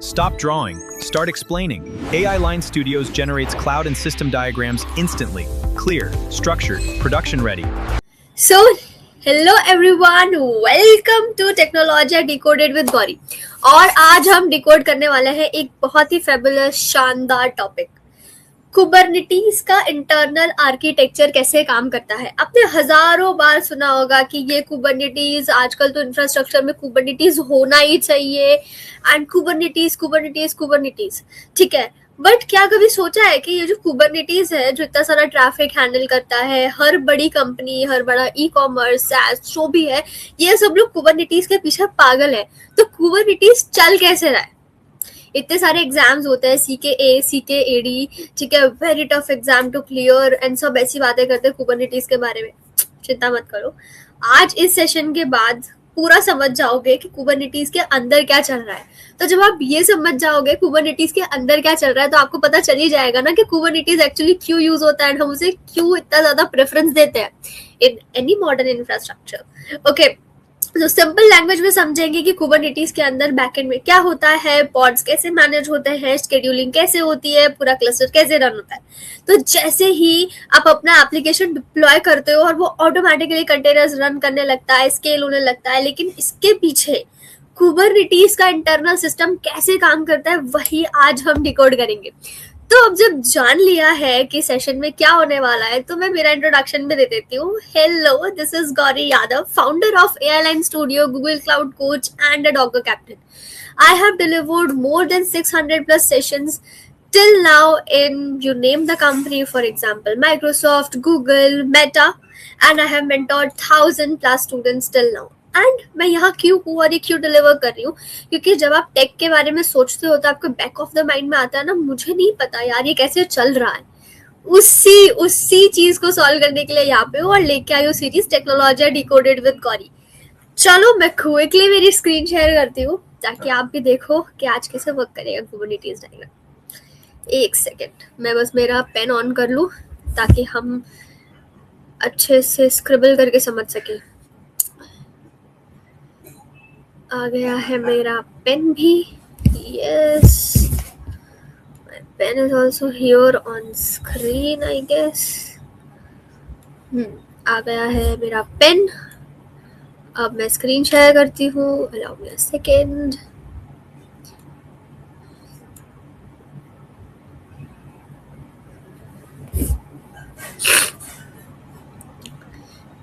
Stop drawing, start explaining. AI Line Studios generates cloud and system diagrams instantly. Clear, structured, production ready. So, hello everyone, welcome to Technology Decoded with Gauri. और आज हम decode करने वाले हैं एक बहुत ही fabulous शानदार टॉपिक, कुबरनेटिस का इंटरनल आर्किटेक्चर कैसे काम करता है। आपने हजारों बार सुना होगा कि ये कुबरनेटिस, आजकल तो इंफ्रास्ट्रक्चर में कुबरनेटिस होना ही चाहिए एंड कुबरनेटिस, ठीक है। बट क्या कभी सोचा है कि ये जो कुबरनेटिस है, जो इतना सारा ट्रैफिक हैंडल करता है, हर बड़ी कंपनी, हर बड़ा ई कॉमर्स SaaS जो भी है, ये सब लोग कुबरनेटिस के पीछे पागल है। तो कुबरनेटिस चल कैसे रहा है? इतने सारे एग्जाम्स होते हैं, CKA, CKAD, ठीक है, very tough exam to clear and सब ऐसी बातें करते हैं कुबरनेटिस के बारे में। चिंता मत करो, आज इस सेशन के बाद पूरा समझ जाओगे कि कुबरनेटिस के अंदर क्या चल रहा है। तो जब आप ये समझ जाओगे कुबरनेटिस के अंदर क्या चल रहा है, तो आपको पता चल ही जाएगा ना कि कुबरनेटिस एक्चुअली क्यों यूज होता है, हम उसे क्यों इतना ज्यादा प्रेफरेंस देते हैं in any modern infrastructure. Okay, तो सिंपल लैंग्वेज में समझेंगे कि कुबरनेटिस के अंदर बैकएंड में क्या होता है, पॉड्स कैसे मैनेज होते हैं, शेड्यूलिंग कैसे होती है, पूरा क्लस्टर कैसे रन होता है। तो जैसे ही आप अपना एप्लीकेशन डिप्लॉय करते हो और वो ऑटोमेटिकली कंटेनर्स रन करने लगता है, स्केल होने लगता है, लेकिन इसके पीछे कुबरनेटिस का इंटरनल सिस्टम कैसे काम करता है, वही आज हम डिकोड करेंगे। तो अब जब जान लिया है कि सेशन में क्या होने वाला है, तो मैं मेरा इंट्रोडक्शन में दे देती हूँ। Hello, this is Gauri Yadav, founder of AI Line Studio, Google Cloud Coach and a Docker Captain. I have delivered more than 600 plus sessions till now in, you name the company, for example, Microsoft, Google, Meta, and I have mentored 1000 plus students till now. And मैं यहाँ क्यों हूँ और ये क्यों deliver कर रही हूँ, क्योंकि जब आप टेक के बारे में सोचते हो तो आपको बैक ऑफ द माइंड में आता है ना, मुझे नहीं पता यार ये कैसे चल रहा है। उसी चीज को सॉल्व करने के लिए यहाँ पे हूँ और लेके आई हूँ series technology decoded with Gauri. चलो मैं क्विकली मेरी स्क्रीन शेयर करती हूँ ताकि आप भी देखो कि आज कैसे वर्क करेगा कुबरनेटिस डायग्राम। एक सेकेंड, मैं बस मेरा पेन ऑन कर लूँ ताकि हम अच्छे से स्क्रिबल करके समझ सके। आ गया है मेरा पेन भी, yes, my pen is also here on screen I guess. आ गया है मेरा पेन। अब मैं स्क्रीन शेयर करती हूँ, allow me a second.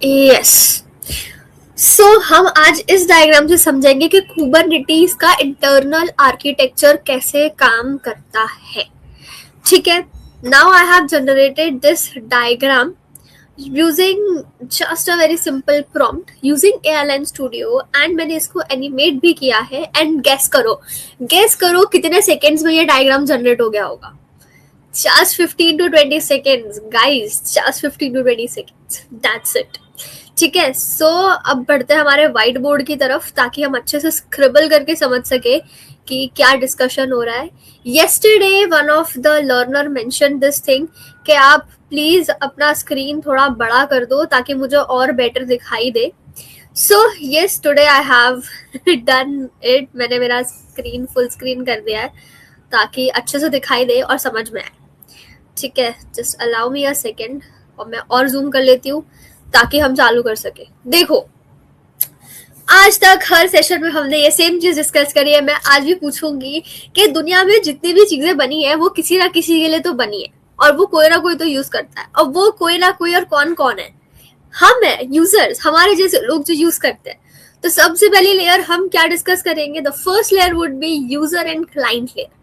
Yes, so हम आज इस डायग्राम से समझेंगे कि कुबरनेटिस का इंटरनल आर्किटेक्चर कैसे काम करता है। ठीक है, now I have generated this diagram using just a very simple prompt using AI Line Studio and मैंने इसको एनिमेट भी किया है। एंड गेस करो कितने सेकेंड्स में ये डायग्राम जनरेट हो गया होगा। just 15 to 20 seconds guys, just 15 to 20 seconds, that's it। ठीक है, सो अब बढ़ते हैं हमारे व्हाइट बोर्ड की तरफ ताकि हम अच्छे से स्क्रिबल करके समझ सके कि क्या डिस्कशन हो रहा है। Yesterday one of the learner mention this thing कि आप प्लीज अपना स्क्रीन थोड़ा बड़ा कर दो ताकि मुझे और बेटर दिखाई दे। So yes, today I have done it. मैंने मेरा स्क्रीन फुल स्क्रीन कर दिया है ताकि अच्छे से दिखाई दे और समझ में आए। ठीक है, just allow me a second और मैं और जूम कर लेती हूँ ताकि हम चालू कर सके। देखो, आज तक हर सेशन में हमने ये सेम चीज डिस्कस करी है। मैं आज भी पूछूंगी कि दुनिया में जितनी भी चीजें बनी है वो किसी ना किसी के लिए तो बनी है और वो कोई ना कोई तो यूज करता है। और वो कोई ना कोई और कौन है? हम है, यूजर्स, हमारे जैसे लोग जो यूज करते हैं। तो सबसे पहली लेयर हम क्या डिस्कस करेंगे? The first layer would be user and client layer.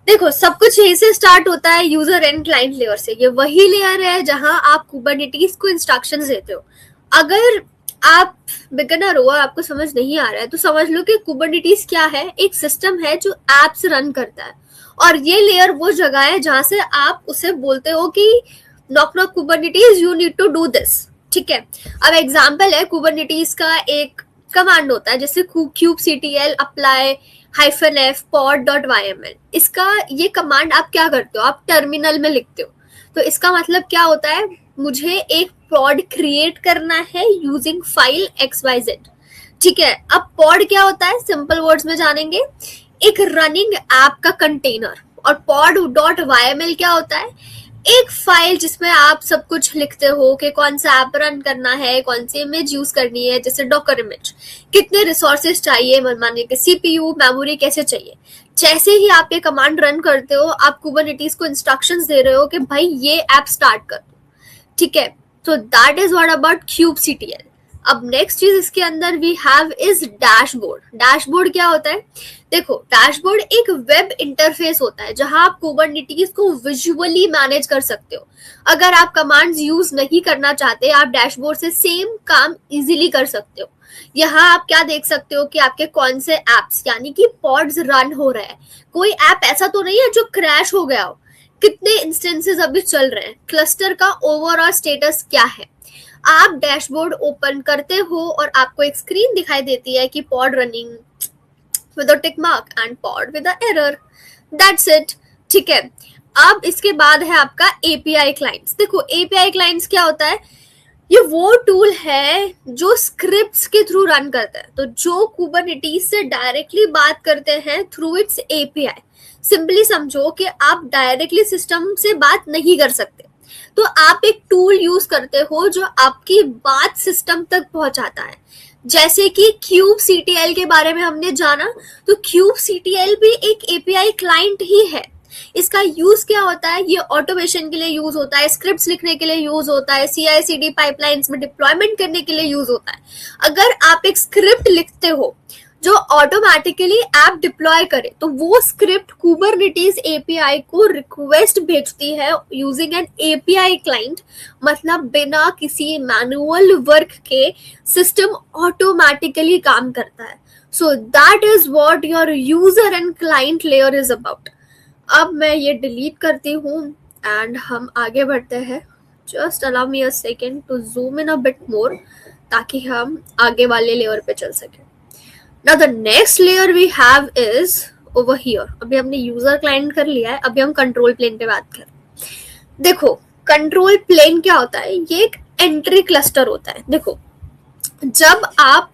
देखो, सब कुछ यहीं से स्टार्ट होता है, यूजर एंड क्लाइंट लेयर से। ये वही लेयर है जहां आप कुबरनेटिस को इंस्ट्रक्शंस देते हो। अगर आप बिगिनर हो और आपको समझ नहीं आ रहा है तो समझ लो कि कुबरनेटिस क्या है। एक सिस्टम है जो एप्स रन करता है और ये लेयर वो जगह है जहां से आप उसे बोलते हो कि knock knock Kubernetes, you need to do this. ठीक है, अब एग्जाम्पल है, कुबरनेटिस का एक कमांड होता है जैसे kubectl apply -f pod.yml। इसका ये कमांड आप क्या करते हो? आप टर्मिनल में लिखते हो। तो इसका मतलब क्या होता है? मुझे एक पॉड क्रिएट करना है यूजिंग फाइल XYZ। ठीक है, अब पॉड क्या होता है? सिंपल वर्ड्स में जानेंगे, एक रनिंग ऐप का कंटेनर। और pod.yml क्या होता है? एक फाइल जिसमें आप सब कुछ लिखते हो कि कौन सा ऐप रन करना है, कौन सी इमेज यूज करनी है, जैसे डॉकर इमेज, कितने रिसोर्सेज चाहिए, मानिए कि सीपीयू मेमोरी कैसे चाहिए। जैसे ही आप ये कमांड रन करते हो, आप कुबरनेटिस को इंस्ट्रक्शंस दे रहे हो कि भाई ये ऐप स्टार्ट कर दो, ठीक है। तो that is what about kubectl। अब नेक्स्ट चीज इसके अंदर we have is dashboard. Dashboard क्या होता है? देखो, डैशबोर्ड एक वेब इंटरफेस होता है जहां आप कुबरनेटिस को विजुअली मैनेज कर सकते हो। अगर आप कमांड्स यूज नहीं करना चाहते, आप डैशबोर्ड से सेम काम इजीली कर सकते हो। यहाँ आप क्या देख सकते हो कि आपके कौन से एप्स यानी कि पॉड्स रन हो रहे हैं। कोई ऐप ऐसा तो नहीं है जो क्रैश हो गया हो, कितने इंस्टेंसेस अभी चल रहे हैं, क्लस्टर का ओवरऑल स्टेटस क्या है। आप डैशबोर्ड ओपन करते हो और आपको एक स्क्रीन दिखाई देती है कि pod running with a tick mark and pod with a error, that's it, ठीक है। अब इसके बाद है आपका एपीआई क्लाइंट्स। देखो, एपीआई क्लाइंट्स क्या होता है? ये वो टूल है जो स्क्रिप्ट्स के थ्रू रन करता है, तो जो कुबरनेटिस से डायरेक्टली बात करते हैं थ्रू इट्स एपीआई। सिंपली समझो कि आप डायरेक्टली सिस्टम से बात नहीं कर सकते, तो आप एक टूल यूज करते हो जो आपकी बात सिस्टम तक पहुंचाता है। जैसे कि kubectl के बारे में हमने जाना, तो kubectl भी एक एपीआई क्लाइंट ही है। इसका यूज क्या होता है? ये ऑटोमेशन के लिए यूज होता है, स्क्रिप्ट्स लिखने के लिए यूज होता है, CI/CD पाइपलाइंस में डिप्लॉयमेंट करने के लिए यूज होता है। अगर आप एक स्क्रिप्ट लिखते हो जो ऑटोमेटिकली ऐप डिप्लॉय करे, तो वो स्क्रिप्ट कुबरनेटिस एपीआई को रिक्वेस्ट भेजती है यूजिंग एन एपीआई क्लाइंट, मतलब बिना किसी मैनुअल वर्क के सिस्टम ऑटोमेटिकली काम करता है। So that is what your user and client layer is about. अब मैं ये डिलीट करती हूँ एंड हम आगे बढ़ते हैं। Just allow me a second to zoom in a bit more ताकि हम आगे वाले लेयर पे चल सके। Now the next layer we have is over here। अभी हमने यूजर क्लाइंट कर लिया है, अभी हम कंट्रोल प्लेन पे बात कर। देखो, कंट्रोल प्लेन क्या होता है? ये एक एंट्री क्लस्टर होता है। देखो, जब आप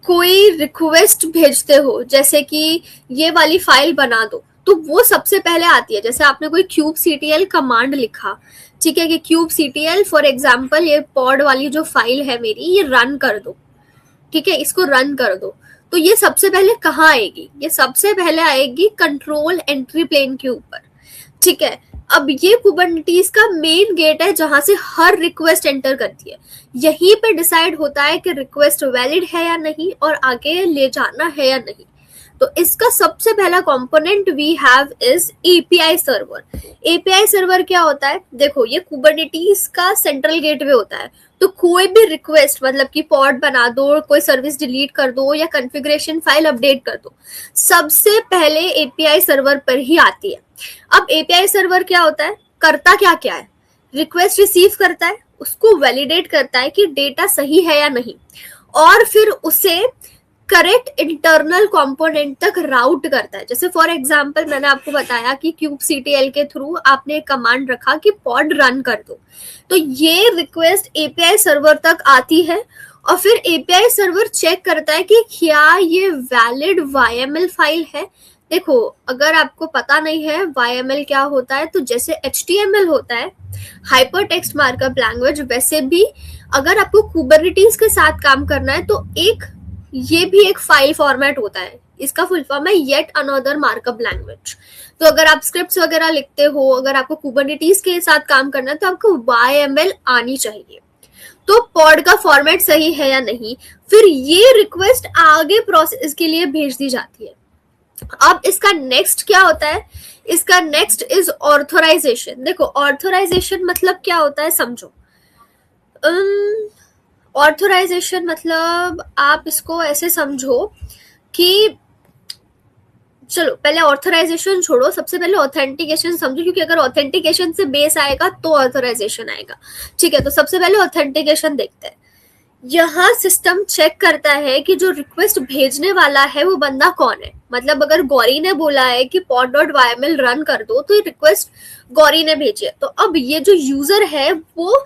कोई रिक्वेस्ट भेजते हो, जैसे कि ये वाली फाइल बना दो, तो वो सबसे पहले आती है। जैसे आपने कोई kubectl कमांड लिखा, ठीक है, कि kubectl फॉर एग्जाम्पल ये पॉड वाली जो फाइल है मेरी, ये रन कर दो, ठीक है, इसको रन कर दो। तो ये सबसे पहले कहाँ आएगी? ये सबसे पहले आएगी कंट्रोल एंट्री प्लेन के ऊपर, ठीक है। अब ये कुबरनेटिस का मेन गेट है जहां से हर रिक्वेस्ट एंटर करती है। यहीं पे डिसाइड होता है कि रिक्वेस्ट वैलिड है या नहीं और आगे ले जाना है या नहीं। तो इसका सबसे पहला component we have is API server. API server क्या होता है? देखो, ये कुबरनेटिस का सेंट्रल गेटवे होता है। तो कोई भी रिक्वेस्ट, मतलब कि पॉड बना दो, कोई सर्विस डिलीट कर दो या कॉन्फ़िगरेशन फाइल अपडेट कर दो, सबसे पहले एपीआई सर्वर पर ही आती है। अब एपीआई सर्वर क्या होता है? करता क्या क्या है? रिक्वेस्ट रिसीव करता है, उसको वैलिडेट करता है कि डेटा सही है या नहीं, और फिर उसे करेक्ट इंटरनल कंपोनेंट तक राउट करता है। जैसे फॉर एग्जांपल मैंने आपको बताया कि kubectl के थ्रू आपने एक कमांड रखा कि पॉड रन कर दो, तो ये रिक्वेस्ट एपीआई सर्वर तक आती है और फिर एपीआई सर्वर चेक करता है कि क्या ये वैलिड YML फाइल है। देखो, अगर आपको पता नहीं है YML क्या होता है, तो जैसे HTML होता है हाइपर टेक्स्ट मार्कअप लैंग्वेज, वैसे भी अगर आपको कुबरनेटिस के साथ काम करना है तो ये भी एक फाइल फॉर्मेट होता है। इसका फुल फॉर्म है येट अनदर मार्कअप लैंग्वेज। तो अगर आप स्क्रिप्ट्स वगैरह लिखते हो, अगर आपको कुबरनेटिस के साथ काम करना है, तो आपको YML आनी चाहिए। तो पॉड का फॉर्मेट सही है या नहीं, फिर ये रिक्वेस्ट आगे प्रोसेस के लिए भेज दी जाती है। अब इसका नेक्स्ट क्या होता है? इसका नेक्स्ट इज ऑथराइजेशन। देखो, ऑथराइजेशन मतलब क्या होता है समझो। ऑथराइजेशन मतलब आप इसको ऐसे समझो कि, चलो पहले ऑथराइजेशन छोड़ो, सबसे पहले ऑथेंटिकेशन समझो, क्योंकि अगर ऑथेंटिकेशन से बेस आएगा तो ऑथराइजेशन आएगा, ठीक है। तो सबसे पहले ऑथेंटिकेशन देखते हैं। यहाँ सिस्टम चेक करता है कि जो रिक्वेस्ट भेजने वाला है वो बंदा कौन है। मतलब अगर गौरी ने बोला है कि pod.yml रन कर दो, तो ये रिक्वेस्ट गौरी ने भेजी है। तो अब ये जो यूजर है वो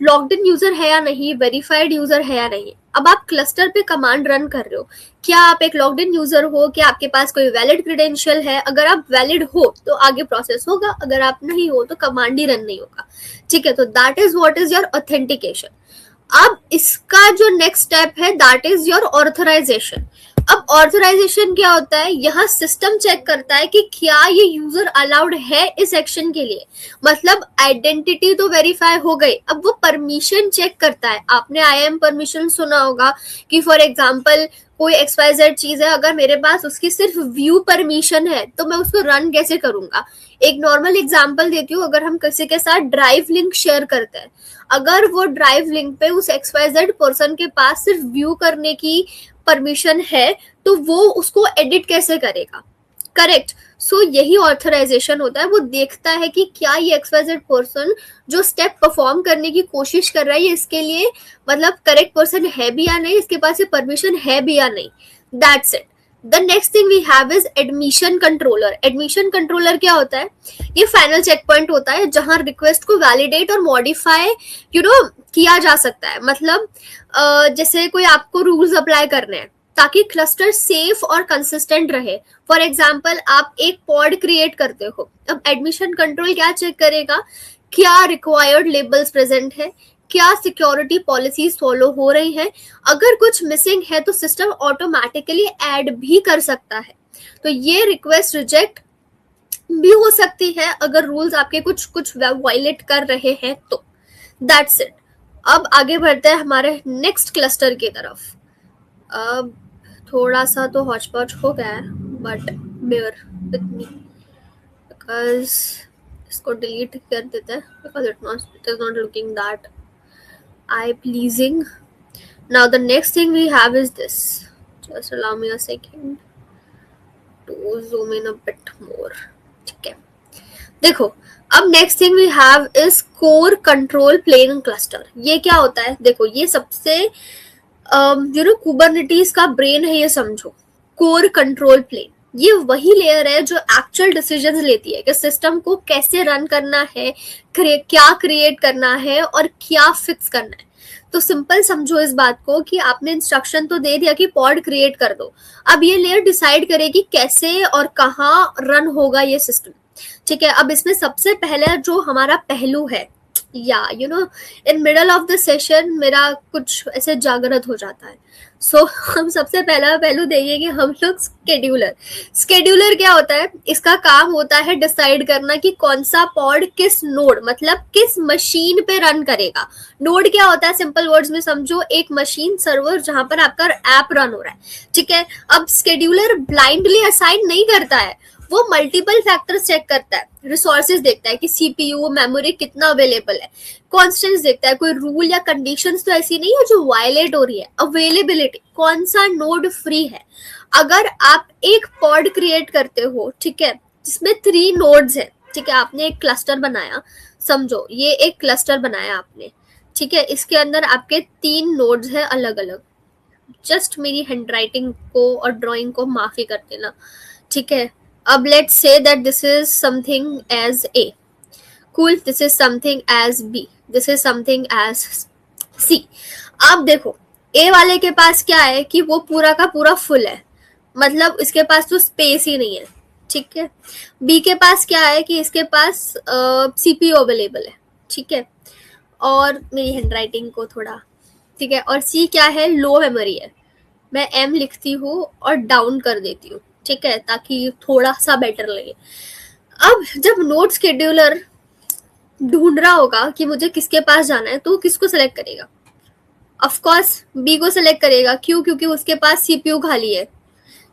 लॉग्ड इन यूजर है या नहीं, वेरीफाइड यूजर है या नहीं। अब आप क्लस्टर पे कमांड रन कर रहे हो, क्या आप एक लॉग्ड इन यूजर हो, क्या आपके पास कोई वैलिड क्रेडेंशियल है? अगर आप वैलिड हो तो आगे प्रोसेस होगा, अगर आप नहीं हो तो कमांड ही रन नहीं होगा, ठीक है। तो that is what is your authentication. अब इसका जो नेक्स्ट स्टेप है दैट इज योर ऑथराइजेशन। अब ऑथराइजेशन क्या होता है? यहाँ सिस्टम चेक करता है कि क्या ये यूजर अलाउड है इस एक्शन के लिए, मतलब आइडेंटिटी तो वेरीफाई हो गई, अब वो परमिशन चेक करता है। आपने आई एम परमिशन सुना होगा कि फॉर एग्जाम्पल कोई XYZ चीज है, अगर मेरे पास उसकी सिर्फ व्यू परमिशन है तो मैं उसको रन कैसे करूंगा? एक नॉर्मल एग्जांपल देती हूँ, अगर हम किसी के साथ ड्राइव लिंक शेयर करते हैं, अगर वो ड्राइव लिंक पे उस XYZ पर्सन के पास सिर्फ व्यू करने की परमिशन है तो वो उसको एडिट कैसे करेगा? करेक्ट। सो यही ऑथराइजेशन होता है, वो देखता है कि क्या ये XYZ पर्सन जो स्टेप परफॉर्म करने की कोशिश कर रहा है ये इसके लिए मतलब करेक्ट पर्सन है भी या नहीं, इसके पास ये परमिशन है भी या नहीं। That's it. The next thing we have is admission controller. Admission controller क्या होता है? ये फाइनल चेक पॉइंट होता है जहां रिक्वेस्ट को वैलिडेट और मॉडिफाई किया जा सकता है। मतलब जैसे कोई आपको रूल्स अप्लाई करने हैं ताकि क्लस्टर सेफ और कंसिस्टेंट रहे। फॉर एग्जाम्पल आप एक पॉड क्रिएट करते हो, अब एडमिशन कंट्रोल क्या चेक करेगा? क्या रिक्वायर्ड लेबल्स प्रेजेंट है, क्या सिक्योरिटी पॉलिसीज फॉलो हो रही हैं, अगर कुछ मिसिंग है तो सिस्टम ऑटोमेटिकली ऐड भी कर सकता है। तो ये रिक्वेस्ट रिजेक्ट भी हो सकती है अगर रूल्स आपके कुछ वायलेट कर रहे हैं तो। That's it. अब आगे बढ़ते हैं हमारे नेक्स्ट क्लस्टर की तरफ। अब थोड़ा सा तो हॉच पॉच हो गया है but bear with me because इसको डिलीट कर देते हैं because it is not looking that eye pleasing. Now the next thing we have is this. Just allow me a second to zoom in a bit more. ठीक है, देखो अब next thing we have is core control plane cluster. ये क्या होता है? देखो ये सबसे कुबरनेटिस का ब्रेन है, ये समझो। कोर कंट्रोल प्लेन ये वही लेयर है जो एक्चुअल डिसीजंस लेती है कि सिस्टम को कैसे रन करना है, क्या क्रिएट करना है और क्या फिक्स करना है। तो सिंपल समझो इस बात को कि आपने इंस्ट्रक्शन तो दे दिया कि पॉड क्रिएट कर दो, अब ये लेयर डिसाइड करेगी कैसे और कहाँ रन होगा ये सिस्टम, ठीक है। अब इसमें सबसे पहले जो हमारा पहलू है, या in middle of the session मेरा कुछ ऐसे जागृत हो जाता है। सो हम सबसे पहला पहलू देंगे कि हम लोग स्केड्यूलर क्या होता है? इसका काम होता है डिसाइड करना कि कौन सा पॉड किस नोड मतलब किस मशीन पे रन करेगा। नोड क्या होता है? सिंपल वर्ड्स में समझो, एक मशीन सर्वर जहां पर आपका ऐप रन हो रहा है, ठीक है। अब स्केड्यूलर ब्लाइंडली असाइन नहीं करता है, वो मल्टीपल फैक्टर्स चेक करता है, रिसोर्सेज देखता है कि सीपीयू मेमोरी कितना अवेलेबल है, कॉन्स्टेंट्स देखता है, कोई रूल या कंडीशंस तो ऐसी नहीं है जो वायलेट हो रही है, अवेलेबिलिटी, कौन सा नोड फ्री है। अगर आप एक पॉड क्रिएट करते हो, ठीक है, जिसमें 3 नोड्स है, ठीक है, आपने एक क्लस्टर बनाया, समझो ये एक क्लस्टर बनाया आपने, ठीक है, इसके अंदर आपके 3 नोड्स है अलग अलग। जस्ट मेरी हैंडराइटिंग को और ड्राइंग को माफी कर देना, ठीक है। अब let's say that this is something as A, cool, this is something as B, this is something as C. अब देखो A वाले के पास क्या है कि वो पूरा का पूरा फुल है, मतलब इसके पास तो स्पेस ही नहीं है, ठीक है। B के पास क्या है कि इसके पास CPU अवेलेबल है, ठीक है, और मेरी हैंडराइटिंग को थोड़ा, ठीक है। और C क्या है? लो मेमोरी है, मैं M लिखती हूँ और डाउन कर देती हूँ, ठीक है, ताकि थोड़ा सा बेटर लगे। अब जब नोड शेड्यूलर ढूंढ रहा होगा कि मुझे किसके पास जाना है तो किसको सेलेक्ट करेगा? ऑफ कोर्स बी को सेलेक्ट करेगा। क्यों? क्योंकि उसके पास सीपीयू खाली है,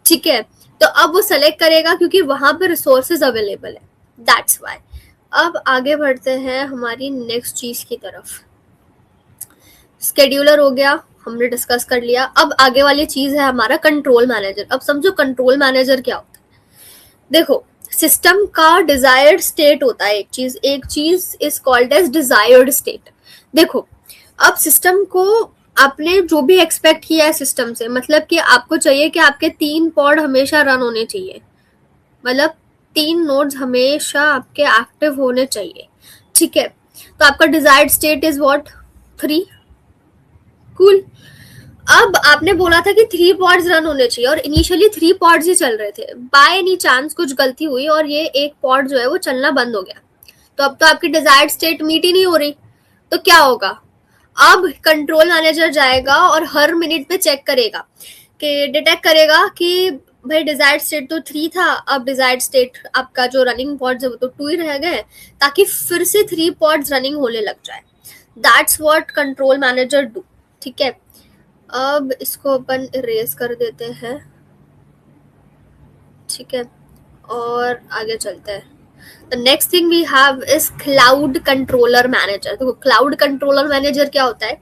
ठीक है। तो अब वो सेलेक्ट करेगा क्योंकि वहां पे रिसोर्सेज अवेलेबल है, दैट्स व्हाई। अब आगे बढ़ते हैं हमारी नेक्स्ट चीज की तरफ। स्केड्यूलर हो गया, हमने डिस्कस कर लिया। अब आगे वाली चीज है हमारा कंट्रोल मैनेजर। अब समझो कंट्रोल मैनेजर क्या होता है। देखो सिस्टम का डिजायर्ड स्टेट होता है, एक चीज is called as desired state. देखो अब सिस्टम को आपने जो भी एक्सपेक्ट किया है सिस्टम से, मतलब कि आपको चाहिए कि आपके 3 पॉड हमेशा रन होने चाहिए, मतलब 3 नोड्स हमेशा आपके एक्टिव होने चाहिए, ठीक है। तो आपका desired state is what? 3, cool. अब आपने बोला था कि 3 पॉड्स रन होने चाहिए और इनिशियली 3 पॉड्स ही चल रहे थे, बाय एनी चांस कुछ गलती हुई और ये एक पॉड जो है वो चलना बंद हो गया, तो अब तो आपकी डिजायर्ड स्टेट मीट ही नहीं हो रही, तो क्या होगा? अब कंट्रोल मैनेजर जाएगा और हर मिनट पे चेक करेगा, कि डिटेक्ट करेगा कि भाई डिजायर्ड स्टेट तो 3 था, अब डिजायर्ड स्टेट आपका जो रनिंग पॉड्स है वो तो 2 ही रह गए, ताकि फिर से 3 पॉड्स रनिंग होने लग जाए। That's what control manager do. ठीक है, अब इसको अपन इरेज कर देते हैं। ठीक है, और आगे चलते हैं। The next thing we have is cloud controller manager. देखो क्लाउड कंट्रोलर मैनेजर क्या होता है,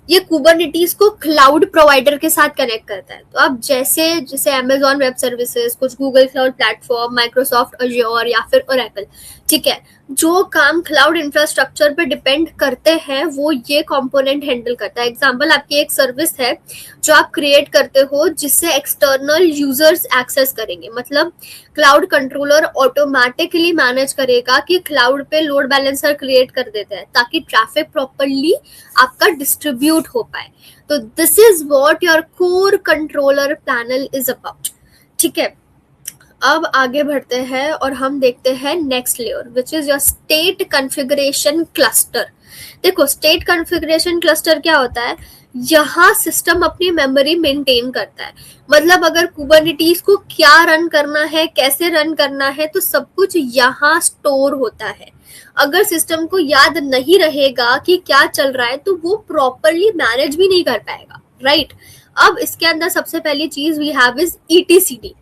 ये कुबरनेटीज को क्लाउड प्रोवाइडर के साथ कनेक्ट करता है। तो अब जैसे जैसे अमेजॉन वेब सर्विसेज, कुछ Google cloud platform, Microsoft Azure या फिर ओरेकल, ठीक है, जो काम क्लाउड इंफ्रास्ट्रक्चर पे डिपेंड करते हैं वो ये कंपोनेंट हैंडल करता है। एग्जांपल, आपकी एक सर्विस है जो आप क्रिएट करते हो जिससे एक्सटर्नल यूजर्स एक्सेस करेंगे, मतलब क्लाउड कंट्रोलर ऑटोमेटिकली मैनेज करेगा कि क्लाउड पे लोड बैलेंसर क्रिएट कर देते हैं ताकि ट्रैफिक प्रॉपर्ली आपका डिस्ट्रीब्यूट हो पाए। तो this is what your core controller panel is about. ठीक है, अब आगे बढ़ते हैं और हम देखते हैं next layer which is your state configuration cluster. देखो स्टेट कॉन्फ़िगरेशन क्लस्टर क्या होता है, यहाँ सिस्टम अपनी मेमोरी मेंटेन करता है, मतलब अगर कुबरनेटीज को क्या रन करना है, कैसे रन करना है, तो सब कुछ यहाँ स्टोर होता है। अगर सिस्टम को याद नहीं रहेगा कि क्या चल रहा है तो वो प्रॉपरली मैनेज भी नहीं कर पाएगा, राइट? अब इसके अंदर सबसे पहली चीज वी हैव इज ईटीसीडी।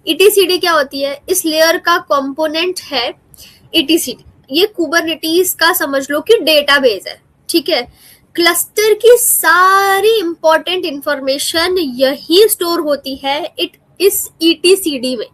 ईटीसीडी क्या होती है? इस लेयर का कंपोनेंट है ईटीसीडी। ये कुबरनेटीज का समझ लो कि डेटाबेस है। ठीक है, क्लस्टर की सारी इंपॉर्टेंट इंफॉर्मेशन यही स्टोर होती है इस ईटीसीडी में।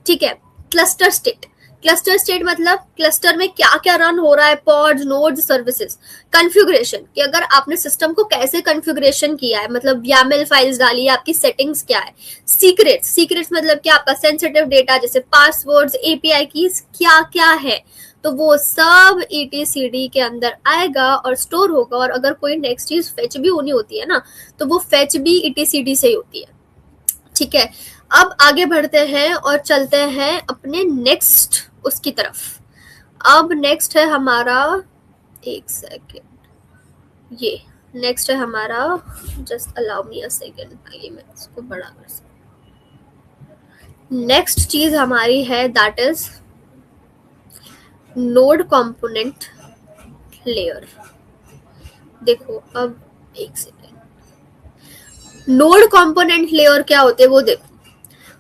ठीक है, क्लस्टर स्टेट। क्लस्टर स्टेट मतलब क्लस्टर में क्या क्या रन हो रहा है, पॉड्स, नोड्स, सर्विसेज। कॉन्फ़िगरेशन कि अगर आपने सिस्टम को कैसे कॉन्फ़िगरेशन किया है, मतलब YAML फाइल्स डाली है, आपकी सेटिंग्स क्या है। सीक्रेट्स, सीक्रेट्स मतलब कि आपका सेंसिटिव डेटा जैसे पासवर्ड्स, एपीआई कीज क्या क्या है, तो वो सब ईटीसीडी के अंदर आएगा और स्टोर होगा। और अगर कोई नेक्स्ट चीज फेच भी होनी होती है ना, तो वो फेच भी ईटीसीडी से ही होती है। ठीक है, अब आगे बढ़ते हैं और चलते हैं अपने नेक्स्ट उसकी तरफ। अब नेक्स्ट है हमारा, एक सेकेंड, ये नेक्स्ट है हमारा, just allow me a second, आगे मैं इसको बड़ा कर सकती। नेक्स्ट चीज हमारी है that is node component layer. देखो अब एक सेकेंड, नोड कंपोनेंट लेयर क्या होते हैं वो देखो,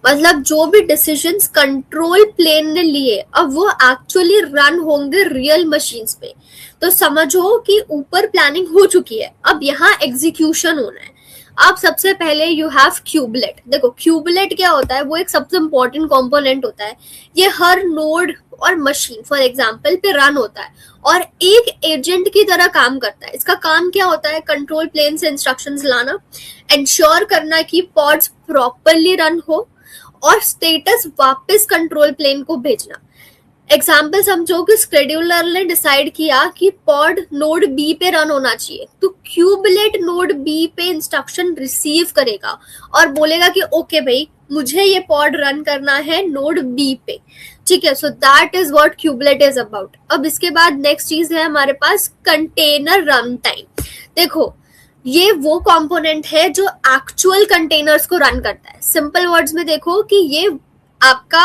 मतलब जो भी डिसीजंस कंट्रोल प्लेन ने लिए अब वो एक्चुअली रन होंगे रियल मशीन्स पे। तो समझो कि ऊपर प्लानिंग हो चुकी है, अब यहाँ एग्जीक्यूशन होना है। अब सबसे पहले यू हैव क्यूबलेट। देखो क्यूबलेट क्या होता है, वो एक सबसे इंपॉर्टेंट कंपोनेंट होता है। ये हर नोड और मशीन फॉर एग्जांपल पे रन होता है और एक एजेंट की तरह काम करता है। इसका काम क्या होता है, कंट्रोल प्लेन से इंस्ट्रक्शंस लाना, इंश्योर करना कि पॉड्स प्रॉपरली रन हो और स्टेटस वापस कंट्रोल प्लेन को भेजना। एग्जाम्पल समझो कि शेड्यूलर ने डिसाइड किया कि पॉड नोड बी पे रन होना चाहिए, तो क्यूबलेट नोड बी पे इंस्ट्रक्शन रिसीव करेगा और बोलेगा कि ओके भाई मुझे ये पॉड रन करना है नोड बी पे। ठीक है, so that is what kubelet is about. अब इसके बाद नेक्स्ट चीज है हमारे पास कंटेनर रन टाइम। देखो ये वो कंपोनेंट है जो एक्चुअल कंटेनर्स को रन करता है। सिंपल वर्ड्स में देखो कि ये आपका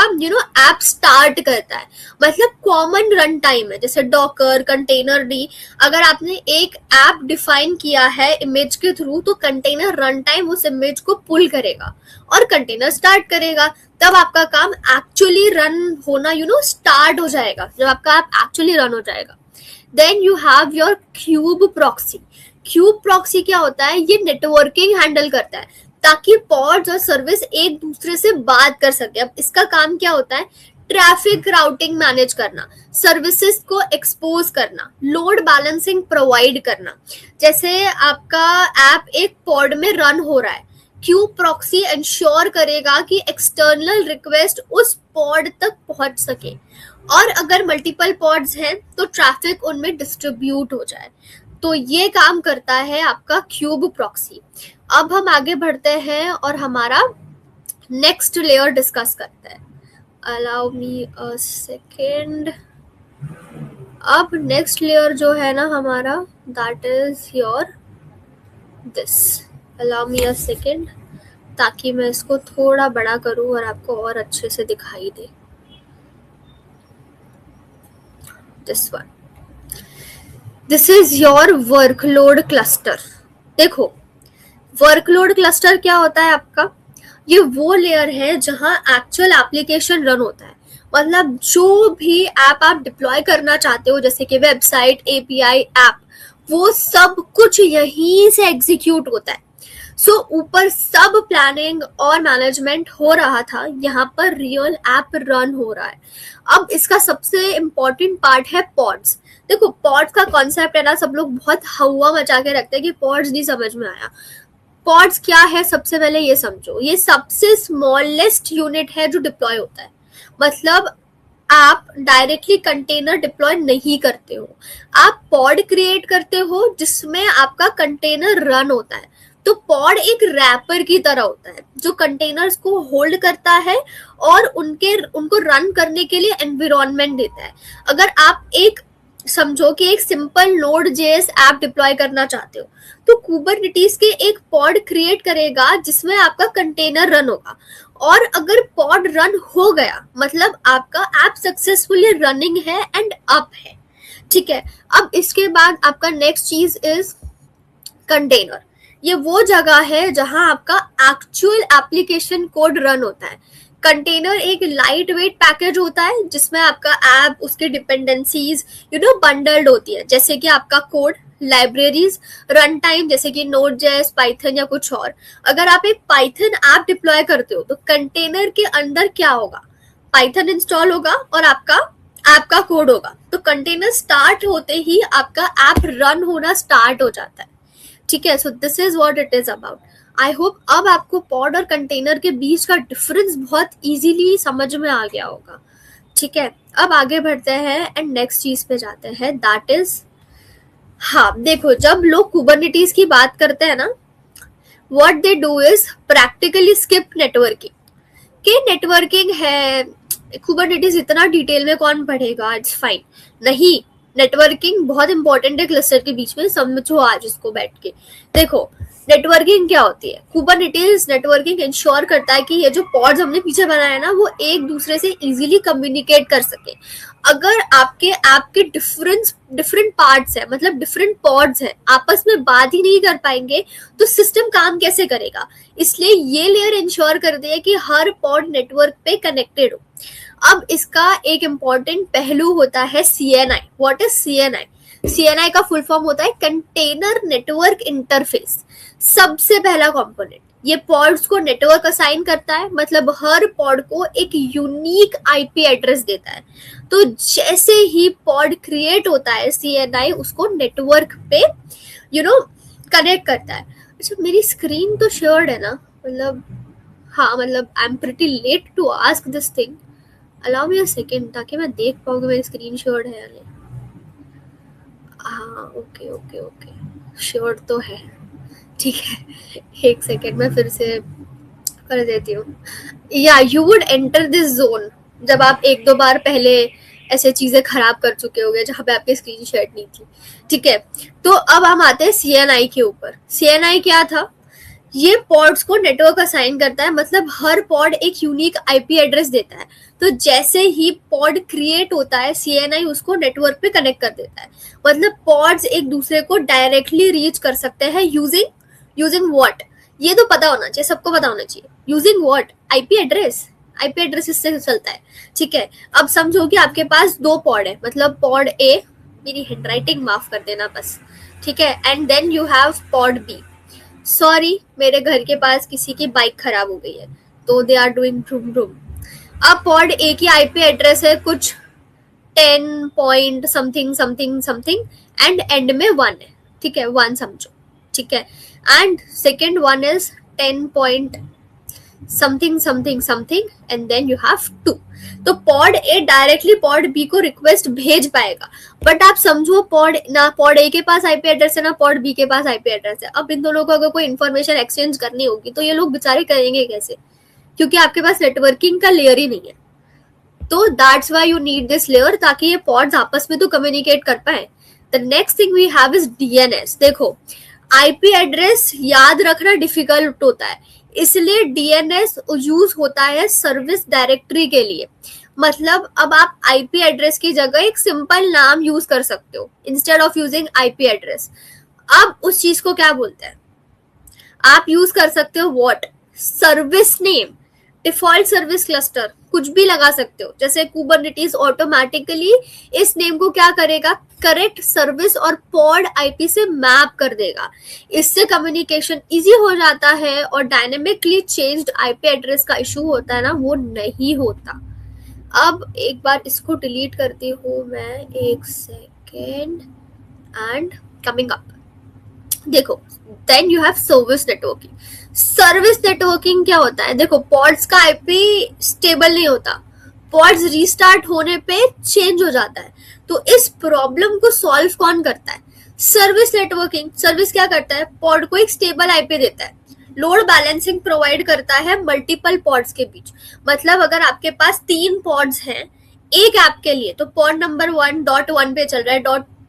ऐप स्टार्ट करता है, मतलब कॉमन रन टाइम है, जैसे डॉकर, कंटेनर डी। अगर आपने एक ऐप डिफाइन किया है इमेज के थ्रू, तो कंटेनर रन टाइम उस इमेज को पुल करेगा और कंटेनर स्टार्ट करेगा, तब आपका काम एक्चुअली रन होना स्टार्ट हो जाएगा, जब आपका ऐप एक्चुअली रन हो जाएगा। Then you have your kube proxy. Kube proxy क्या होता है, ये नेटवर्किंग हैंडल करता है ताकि पॉड्स और सर्विस एक दूसरे से बात कर सके। अब इसका काम क्या होता है, ट्रैफिक राउटिंग मैनेज करना, सर्विसेज को एक्सपोज करना, लोड बैलेंसिंग प्रोवाइड करना। जैसे आपका ऐप एक पॉड में रन हो रहा है, क्यूब प्रॉक्सी इंश्योर करेगा कि एक्सटर्नल रिक्वेस्ट उस पॉड तक पहुंच सके और अगर मल्टीपल पॉड्स हैं तो ट्रैफिक उनमें डिस्ट्रीब्यूट हो जाए। तो ये काम करता है आपका क्यूब प्रॉक्सी। अब हम आगे बढ़ते हैं और हमारा नेक्स्ट लेयर डिस्कस करते हैं। Allow me a second. अब नेक्स्ट लेयर जो है ना हमारा, that is your this. Allow me a second, ताकि मैं इसको थोड़ा बड़ा करूं और आपको और अच्छे से दिखाई दे। This one, this is your workload cluster. देखो, वर्कलोड क्लस्टर क्या होता है आपका? ये वो लेयर है जहां एक्चुअल एप्लीकेशन रन होता है। मतलब जो भी ऐप आप डिप्लॉय करना चाहते हो, जैसे कि वेबसाइट, एपीआई, ऐप, वो सब कुछ यहीं से एग्जीक्यूट होता है। सो ऊपर सब प्लानिंग और मैनेजमेंट हो रहा था, यहाँ पर रियल ऐप रन हो रहा है। अब इसका सबसे इम्पोर्टेंट पार्ट है पॉड्स। देखो, पॉड्स का कॉन्सेप्ट है ना, सब लोग बहुत हवा मचा के रखते हैं कि पॉड्स नहीं समझ में आया। पॉड्स क्या है, सबसे पहले ये समझो। ये सबसे स्मॉलेस्ट यूनिट है जो डिप्लॉय होता है। मतलब आप डायरेक्टली कंटेनर डिप्लॉय नहीं करते हो, आप पॉड क्रिएट करते हो जिसमें आपका कंटेनर रन होता है। तो पॉड एक रैपर की तरह होता है जो कंटेनर्स को होल्ड करता है और उनको रन करने के लिए एनवायरनमेंट देता है। अगर आप एक समझो कि एक simple node JS app deploy करना चाहते हो, तो कुबरनेटिस के एक पॉड क्रिएट करेगा जिसमें आपका कंटेनर रन होगा। और अगर पॉड रन हो गया, मतलब आपका ऐप सक्सेसफुली रनिंग है एंड अप है। ठीक है, अब इसके बाद आपका नेक्स्ट चीज इज कंटेनर। ये वो जगह है जहां आपका एक्चुअल एप्लीकेशन कोड रन होता है। कंटेनर एक लाइट वेट पैकेज होता है जिसमें आपका ऐप, उसके डिपेंडेंसीज बंडल्ड होती है, जैसे कि आपका कोड, लाइब्रेरीज, रन टाइम जैसे कि नोड.जेएस, पाइथन या कुछ और। अगर आप एक पाइथन ऐप डिप्लॉय करते हो तो कंटेनर के अंदर क्या होगा? पाइथन इंस्टॉल होगा और आपका ऐप का कोड होगा। तो कंटेनर स्टार्ट होते ही आपका ऐप रन होना स्टार्ट हो जाता है। ठीक है, so this is what it is about. I hope अब आपको पॉड और कंटेनर के बीच का डिफरेंस बहुत इजीली समझ में आ गया होगा। ठीक है, अब आगे बढ़ते हैं एंड नेक्स्ट चीज पे जाते हैं, दैट इज, हाँ देखो, जब लोग कुबरनेटिस की बात करते हैं ना, what they do is practically skip networking. कि नेटवर्किंग है, कुबरनेटिस इतना डिटेल में कौन पढ़ेगा, इट्स फाइन। नहीं, नेटवर्किंग बहुत इंपॉर्टेंट है क्लस्टर के बीच में, समझो आज इसको बैठ के। देखो, नेटवर्किंग क्या होती है? कुबरनेटिस नेटवर्किंग इंश्योर करता है कि ये जो पॉड्स हमने पीछे बनाया है ना, वो एक दूसरे से इजीली कम्युनिकेट कर सके। अगर आपके ऐप के डिफरेंट पार्ट्स है, मतलब डिफरेंट पॉड्स है, आपस में बात ही नहीं कर पाएंगे तो सिस्टम काम कैसे करेगा? इसलिए ये लेयर इंश्योर करती है कि हर पॉड नेटवर्क पे कनेक्टेड हो। अब इसका एक इम्पॉर्टेंट पहलू होता है CNI। What is CNI? CNI का फुल फॉर्म होता है कंटेनर नेटवर्क इंटरफेस। सबसे पहला कंपोनेंट, ये पॉड्स को नेटवर्क असाइन करता है, मतलब हर पॉड को एक यूनिक IP एड्रेस देता है। तो जैसे ही पॉड क्रिएट होता है, CNI उसको नेटवर्क पे कनेक्ट करता है। अच्छा, मेरी स्क्रीन तो शेयर्ड है ना, मतलब हाँ, मतलब I am pretty late to ask this thing. Allow me a second, ताकि मैं देख पाऊँ कि मेरी स्क्रीन शेयर्ड है या नहीं। हाँ, ओके ओके ओके, शेयर्ड तो है। ठीक है, एक सेकेंड मैं फिर से कर देती हूँ। या you would enter this zone जब आप एक दो बार पहले ऐसे चीजें खराब कर चुके होंगे जहां पे आपकी स्क्रीन शेयर नहीं थी। ठीक है, तो अब हम आते हैं CNI के ऊपर। CNI क्या था? ये पॉड्स को नेटवर्क असाइन करता है, मतलब हर पॉड एक यूनिक IP एड्रेस देता है। तो जैसे ही पॉड क्रिएट होता है, CNI उसको नेटवर्क पे कनेक्ट कर देता है। मतलब पॉड्स एक दूसरे को डायरेक्टली रीच कर सकते हैं यूजिंग व्हाट? ये तो पता होना चाहिए, सबको पता होना चाहिए। Using what? IP एड्रेस इससे चलता है। ठीक है, अब समझो कि आपके पास दो पॉड है, मतलब पॉड A, मेरी हैंडराइटिंग माफ कर देना बस। ठीक है, and then you have pod B। Sorry, मेरे घर के पास किसी की बाइक खराब हो गई है, तो they are doing vroom vroom. अब पॉड A की IP एड्रेस है कुछ 10 point something something something end end में 1 है। ठीक है, 1 समझो। ठीक है, and second one is 10 point something something something and then you have 2। तो pod A directly pod B को रिक्वेस्ट भेज पाएगा, बट आप समझो पॉड ए के पास आईपी एड्रेस है ना पॉड बी के पास आईपी एड्रेस है। अब इन दोनों को अगर कोई इन्फॉर्मेशन एक्सचेंज करनी होगी तो ये लोग बेचारे करेंगे कैसे, क्योंकि आपके पास नेटवर्किंग का लेयर ही नहीं है। तो that's why you need this layer, ताकि ये पॉड्स आपस में तो कम्युनिकेट कर पाए। The next thing we have is DNS. देखो आईपी एड्रेस याद रखना डिफिकल्ट होता है, इसलिए डीएनएस यूज होता है सर्विस डायरेक्टरी के लिए। मतलब अब आप आईपी एड्रेस की जगह एक सिंपल नाम यूज कर सकते हो instead of using IP address. अब उस चीज को क्या बोलते हैं, आप यूज कर सकते हो what, service name, default service cluster, कुछ भी लगा सकते हो। जैसे कुबरनेटिस ऑटोमेटिकली इस नेम को क्या करेगा, करेक्ट सर्विस और पॉड आईपी से मैप कर देगा। इससे कम्युनिकेशन इजी हो जाता है और डायनेमिकली चेंज्ड आईपी एड्रेस का इशू होता है ना, वो नहीं होता। अब एक बार इसको डिलीट करती हूँ मैं, एक सेकेंड, एंड कमिंग अप। देखो then you have service networking. Service networking क्या होता है, देखो पॉड्स का आईपी स्टेबल नहीं होता, पॉड्स रीस्टार्ट होने पे चेंज हो जाता है। तो इस प्रॉब्लम को सॉल्व कौन करता है, सर्विस नेटवर्किंग। सर्विस क्या करता है, पॉड को एक स्टेबल आईपी देता है, लोड बैलेंसिंग प्रोवाइड करता है मल्टीपल पॉड्स के बीच। मतलब अगर आपके पास 3 पॉड्स हैं एक ऐप के लिए, तो पॉड नंबर 1.1 पे चल रहा है,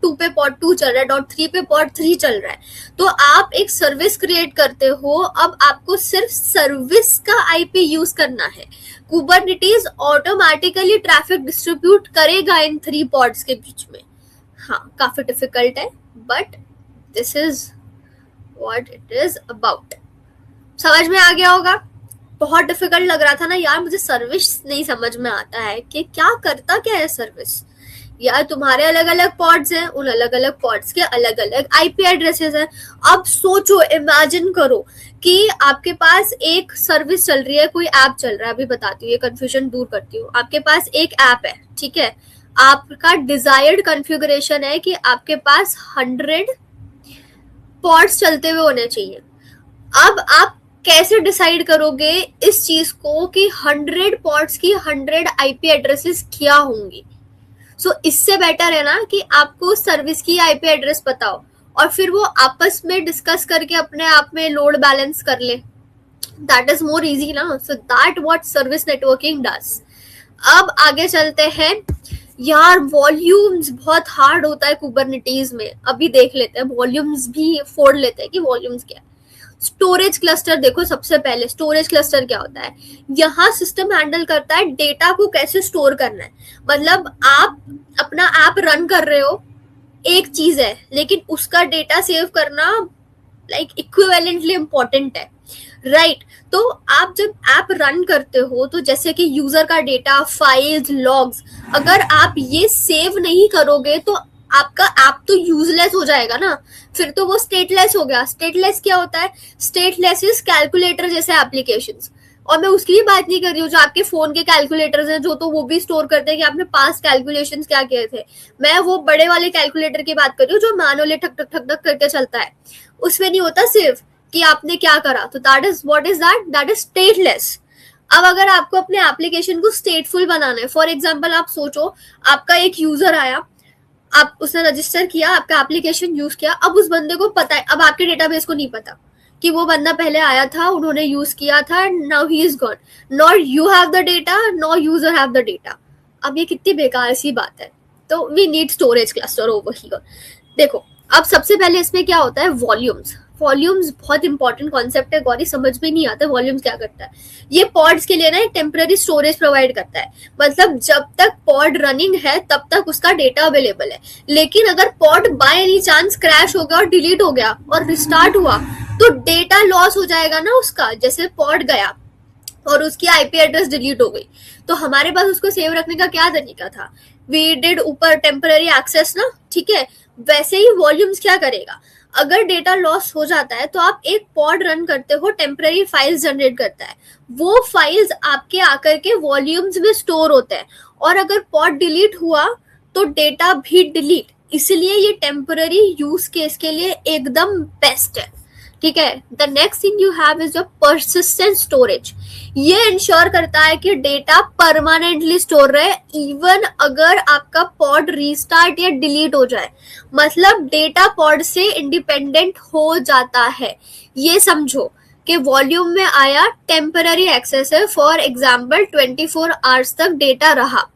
.2 पे पॉड 2 चल रहा है, .3 पे पॉड 3 चल रहा है, तो आप एक सर्विस क्रिएट करते हो। अब आपको सिर्फ सर्विस का आईपी यूज करना है। कुबरनेटिस ऑटोमेटिकली ट्रैफिक डिस्ट्रीब्यूट करेगा इन 3 पॉड्स के बीच में। हाँ काफी डिफिकल्ट है, but this is what it is about. समझ में आ गया होगा। बहुत डिफिकल्ट लग रहा था ना यार, मुझे सर्विस नहीं समझ में आता है कि क्या करता क्या है सर्विस। यार तुम्हारे अलग अलग पॉड्स हैं, उन अलग अलग पॉड्स के अलग अलग आईपी एड्रेसेस हैं। अब सोचो, इमेजिन करो कि आपके पास एक सर्विस चल रही है, कोई ऐप चल रहा है। अभी बताती हूँ, ये कंफ्यूजन दूर करती हूँ। आपके पास एक ऐप है, ठीक है, आपका डिजायर्ड कॉन्फ़िगरेशन है कि आपके पास 100 पॉड्स चलते हुए होने चाहिए। अब आप कैसे डिसाइड करोगे इस चीज को कि 100 पॉड्स की 100 आईपी एड्रेसेस क्या होंगी। सो इससे बेटर है ना कि आपको सर्विस की आईपी एड्रेस बताओ और फिर वो आपस में डिस्कस करके अपने आप में लोड बैलेंस कर ले। दैट इज मोर इजी ना। So that what service networking does. अब आगे चलते हैं। यार वॉल्यूम्स बहुत हार्ड होता है कुबरनेटिस में। अभी देख लेते हैं, वॉल्यूम्स भी फोड़ लेते हैं कि वॉल्यूम्स क्या है। स्टोरेज क्लस्टर देखो, सबसे पहले स्टोरेज क्लस्टर क्या होता है, यहाँ सिस्टम हैंडल करता है डेटा को कैसे स्टोर करना है। मतलब आप अपना ऐप रन कर रहे हो, एक चीज है, लेकिन उसका डेटा सेव करना लाइक इक्विवेलेंटली इम्पोर्टेंट है, राइट। तो आप जब ऐप रन करते हो तो जैसे कि यूजर का डेटा, फाइल्स, लॉग्स, अगर आप ये सेव नहीं करोगे तो आपका ऐप तो यूजलेस हो जाएगा ना, फिर तो वो स्टेटलेस हो गया। स्टेटलेस क्या होता है, स्टेटलेस इज कैलकुलेटर जैसे एप्लीकेशंस। और मैं उसकी भी बात नहीं कर रही हूँ जो आपके फोन के कैलकुलेटर्स हैं, जो तो वो भी स्टोर करते हैं कि आपने पास्ट कैलकुलेशंस क्या किए थे। मैं वो बड़े वाले कैलकुलेटर की बात कर रही हूँ जो मैनुअली ठक ठक ठक ठक करके चलता है, उसमें नहीं होता सिर्फ कि आपने क्या करा। तो that is what is that, that is stateless. अब अगर आपको अपने एप्लीकेशन को स्टेटफुल बनाना है, फॉर एग्जाम्पल आप सोचो आपका एक यूजर आया, आप उसने रजिस्टर किया, आपका एप्लीकेशन यूज किया, अब उस बंदे को पता है, अब आपके डेटाबेस को नहीं पता कि वो बंदा पहले आया था, उन्होंने यूज किया था, now he is gone, nor you have the data, nor user have the data. अब ये कितनी बेकार सी बात है। तो we need storage cluster over here. देखो अब सबसे पहले इसमें क्या होता है, वॉल्यूम्स। वॉल्यूम्स बहुत इंपॉर्टेंट कॉन्सेप्ट है, गौरी समझ में नहीं आता वॉल्यूम्स क्या करता है। ये पॉड्स के लिए ना एक टेम्पररी स्टोरेज प्रोवाइड करता है। मतलब जब तक पॉड रनिंग है तब तक उसका डेटा अवेलेबल है, लेकिन अगर pod by any chance crash हो गया और डिलीट हो गया और रिस्टार्ट हुआ तो डेटा लॉस हो जाएगा ना उसका। जैसे पॉड गया और उसकी आईपी एड्रेस डिलीट हो गई, तो हमारे पास उसको सेव रखने का क्या तरीका था, वी डिड ऊपर टेम्पररी एक्सेस ना, ठीक है। वैसे ही वॉल्यूम्स क्या करेगा, अगर डेटा लॉस हो जाता है तो आप एक पॉड रन करते हो, टेम्पररी फाइल्स जनरेट करता है, वो फाइल्स आपके आकर के वॉल्यूम्स में स्टोर होते हैं, और अगर पॉड डिलीट हुआ तो डेटा भी डिलीट। इसलिए ये टेम्पररी यूज केस के लिए एकदम बेस्ट है, ठीक है। The next thing you have is your persistent storage. ये इंश्योर करता है कि डेटा परमानेंटली स्टोर रहे इवन अगर आपका पॉड रीस्टार्ट या डिलीट हो जाए, मतलब डेटा पॉड से इंडिपेंडेंट हो जाता है। ये समझो कि वॉल्यूम में आया, टेम्पररी एक्सेस है, फॉर एग्जाम्पल 24 आवर्स तक डेटा रहा।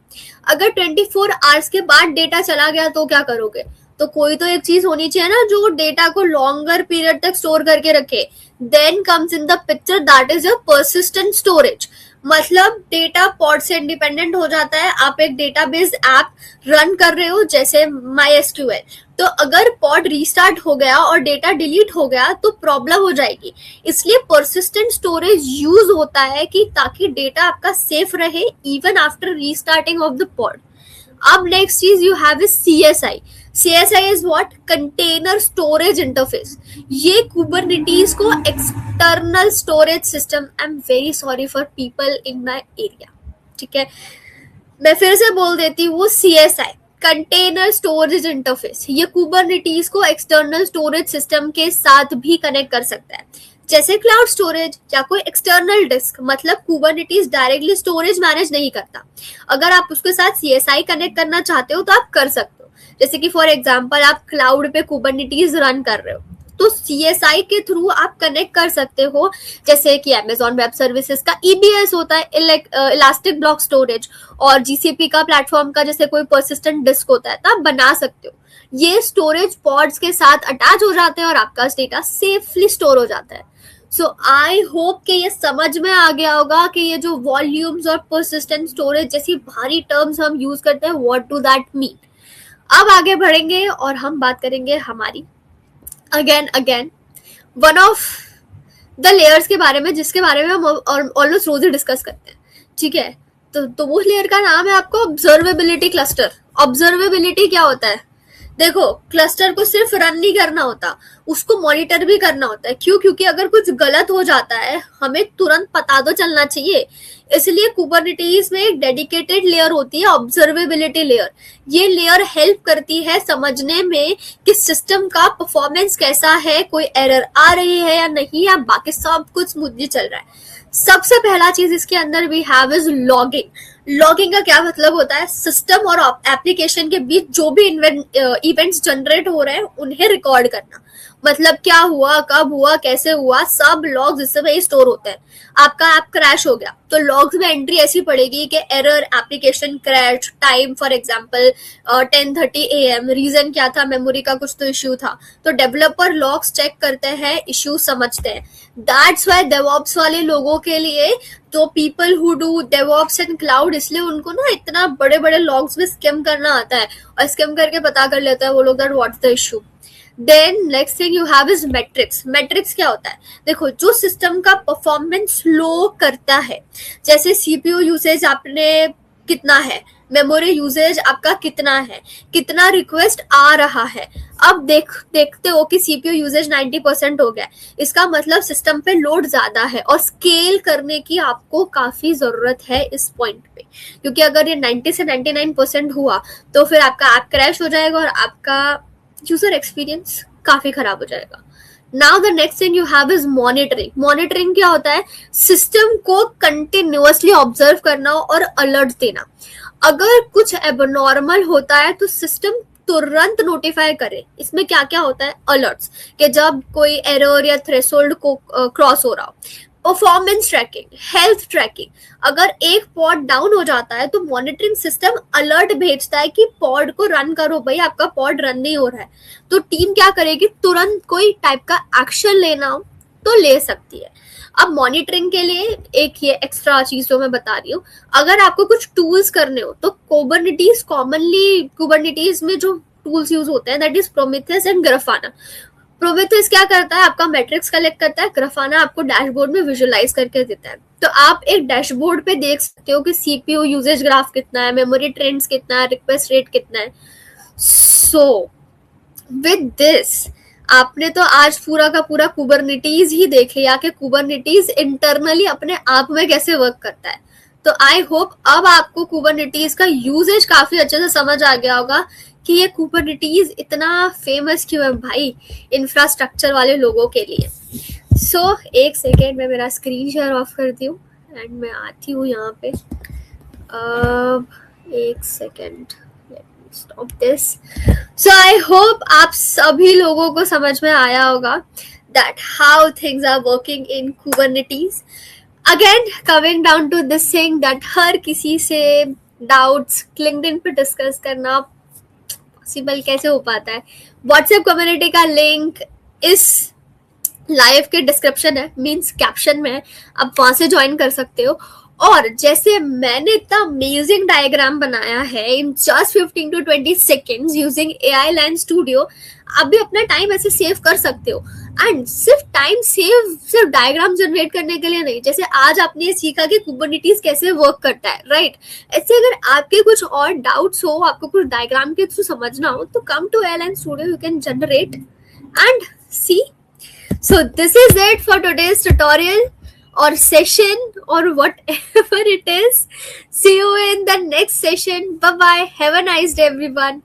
अगर 24 आवर्स के बाद डेटा चला गया तो क्या करोगे? तो कोई तो एक चीज होनी चाहिए ना जो डेटा को लॉन्गर पीरियड तक स्टोर करके रखे। Then comes in the picture that is your persistent storage. मतलब डेटा पॉड से इंडिपेंडेंट हो जाता है। आप एक डेटाबेस ऐप रन कर रहे हो जैसे MySQL, तो अगर पॉड रीस्टार्ट हो गया और डेटा डिलीट हो गया तो प्रॉब्लम हो जाएगी। इसलिए परसिस्टेंट स्टोरेज यूज होता है कि ताकि डेटा आपका सेफ रहे even after restarting of the pod. अब नेक्स्ट चीज you have is CSI। CSI is what? Container Storage Interface. ये Kubernetes को external storage system. I'm very sorry for people in my area. ठीक है, मैं फिर से बोल देती हूँ, CSI कंटेनर स्टोरेज इंटरफेस ये Kubernetes को एक्सटर्नल स्टोरेज सिस्टम के साथ भी कनेक्ट कर सकता है, जैसे क्लाउड स्टोरेज या कोई एक्सटर्नल डिस्क। मतलब Kubernetes डायरेक्टली स्टोरेज मैनेज नहीं करता। अगर आप उसके साथ CSI कनेक्ट करना चाहते हो तो आप कर सकते हो। जैसे कि फॉर एग्जांपल आप क्लाउड पे Kubernetes रन कर रहे हो तो CSI के थ्रू आप कनेक्ट कर सकते हो। जैसे कि Amazon वेब सर्विसेज का EBS होता है, इलास्टिक ब्लॉक स्टोरेज, और GCP का प्लेटफॉर्म का जैसे कोई परसिस्टेंट डिस्क होता है, तो आप बना सकते हो। ये स्टोरेज पॉड्स के साथ अटैच हो जाते हैं और आपका डेटा सेफली स्टोर हो जाता है। सो आई होप कि ये समझ में आ गया होगा कि ये जो वॉल्यूम्स और परसिस्टेंट स्टोरेज जैसी भारी टर्म्स हम यूज करते हैं, व्हाट डू दैट मीन। अब आगे बढ़ेंगे और हम बात करेंगे हमारी again one of the layers के बारे में, जिसके बारे में हम ऑलमोस्ट रोज ही डिस्कस करते हैं। ठीक है, तो वो लेयर का नाम है आपको ऑब्जर्वेबिलिटी क्लस्टर। ऑब्जर्वेबिलिटी क्या होता है? देखो, क्लस्टर को सिर्फ रन नहीं करना होता, उसको मॉनिटर भी करना होता है। क्यों? क्योंकि अगर कुछ गलत हो जाता है हमें तुरंत पता तो चलना चाहिए। इसलिए Kubernetes में एक डेडिकेटेड लेयर होती है, ऑब्जर्वेबिलिटी लेयर। ये लेयर हेल्प करती है समझने में कि सिस्टम का परफॉर्मेंस कैसा है, कोई एरर आ रही है या नहीं, या बाकी सब कुछ स्मूथली चल रहा है। सबसे पहला चीज इसके अंदर we have is logging. Logging का क्या मतलब होता है? सिस्टम और एप्लीकेशन के बीच जो भी इवेंट्स जनरेट हो रहे हैं उन्हें रिकॉर्ड करना। मतलब क्या हुआ, कब हुआ, कैसे हुआ, सब लॉग्स इससे वही स्टोर होते हैं। आपका ऐप क्रैश हो गया तो लॉग्स में एंट्री ऐसी पड़ेगी कि error, application crash, time for example 10:30 AM, reason क्या था, मेमोरी का कुछ तो इश्यू था। तो डेवलपर लॉग्स चेक करते हैं, इश्यू समझते हैं। दैट्स व्हाई डेवऑप्स वाले लोगों के लिए, तो people who do DevOps and cloud, इसलिए उनको ना इतना बड़े बड़े लॉग्स में स्किम करना आता है और स्किम करके पता कर लेता है वो लोग that what's the issue. Then next thing you have is metrics. Metrics क्या होता है? देखो, जो सिस्टम का परफॉर्मेंस स्लो करता है, जैसे CPU यूसेज आपने कितना है, मेमोरी यूसेज आपका कितना है, कितना रिक्वेस्ट आ रहा है। अब देखते हो कि CPU यूसेज 90% हो गया, इसका मतलब सिस्टम पे लोड ज्यादा है और स्केल करने की आपको काफी जरूरत है इस पॉइंट पे। क्योंकि अगर ये 90 से 99% हुआ तो फिर आपका ऐप क्रैश हो जाएगा और आपका यूजर एक्सपीरियंस काफी खराब हो जाएगा। Now the next thing you have is monitoring. Monitoring क्या होता है? सिस्टम को कंटिन्यूअसली ऑब्जर्व करना और अलर्ट देना। अगर कुछ एबनॉर्मल होता है तो सिस्टम तुरंत नोटिफाई करे। इसमें क्या क्या होता है? अलर्ट्स, कि जब कोई एरर या थ्रेशोल्ड को क्रॉस हो रहा हो। Performance tracking, health tracking. अगर एक पॉड डाउन हो जाता है तो मॉनिटरिंग सिस्टम अलर्ट भेजता है कि पॉड को रन करो भाई, आपका पॉड रन नहीं हो रहा है। तो टीम क्या करेगी? तुरंत कोई टाइप का एक्शन लेना हो तो ले सकती है। अब मॉनिटरिंग के लिए एक ये एक्स्ट्रा चीज जो मैं बता रही हूँ, अगर आपको कुछ टूल्स करने हो तो Kubernetes में जो टूल्स यूज होते हैं that is Prometheus and Grafana। Prometheus क्या करता है? आपका मैट्रिक्स कलेक्ट करता है। Grafana आपको डैशबोर्ड में विजुअलाइज करके देता है। तो आप एक डैशबोर्ड पे देख सकते हो कि CPU यूजेज ग्राफ कितना है, मेमोरी ट्रेंड्स कितना है, रिक्वेस्ट रेट कितना है। सो विद दिस आपने तो आज पूरा का पूरा Kubernetes ही देख लिया कि Kubernetes इंटरनली अपने आप में कैसे वर्क करता है। तो आई होप अब आपको Kubernetes का यूजेज काफी अच्छे से समझ आ गया होगा कि ये कुबरनेटीज इतना फेमस क्यों है भाई इंफ्रास्ट्रक्चर वाले लोगों के लिए। सो एक सेकेंड मैं मेरा स्क्रीन शेयर ऑफ करती हूँ एंड मैं आती हूँ यहाँ पे। एक second, stop this. So I hope आप सभी लोगों को समझ में आया होगा that how things are working in Kubernetes. Again, coming down to this thing that हर किसी से doubts LinkedIn पे डिस्कस करना पॉसिबल कैसे हो पाता है। व्हाट्सएप कम्युनिटी का लिंक इस लाइव के डिस्क्रिप्शन है, मीन्स कैप्शन में है, आप वहां से ज्वाइन कर सकते हो। और जैसे मैंने इतना अमेजिंग डायग्राम बनाया है in just 15 to 20 seconds using AI Land Studio, आप भी अपना टाइम ऐसे सेव कर सकते हो। एंड सिर्फ टाइम सेव सिर्फ डायग्राम जनरेट करने के लिए नहीं, जैसे आज आपने ये सीखा कि कुबरनेटीज कैसे वर्क करता है, राइट? ऐसे अगर आपके कुछ और डाउट्स हो, आपको कुछ डायग्राम के थ्रू समझना हो, तो come to AI Land Studio, you can generate and see. So this is it for today's tutorial or session or whatever it is. See you in the next session. Bye bye. Have a nice day, everyone.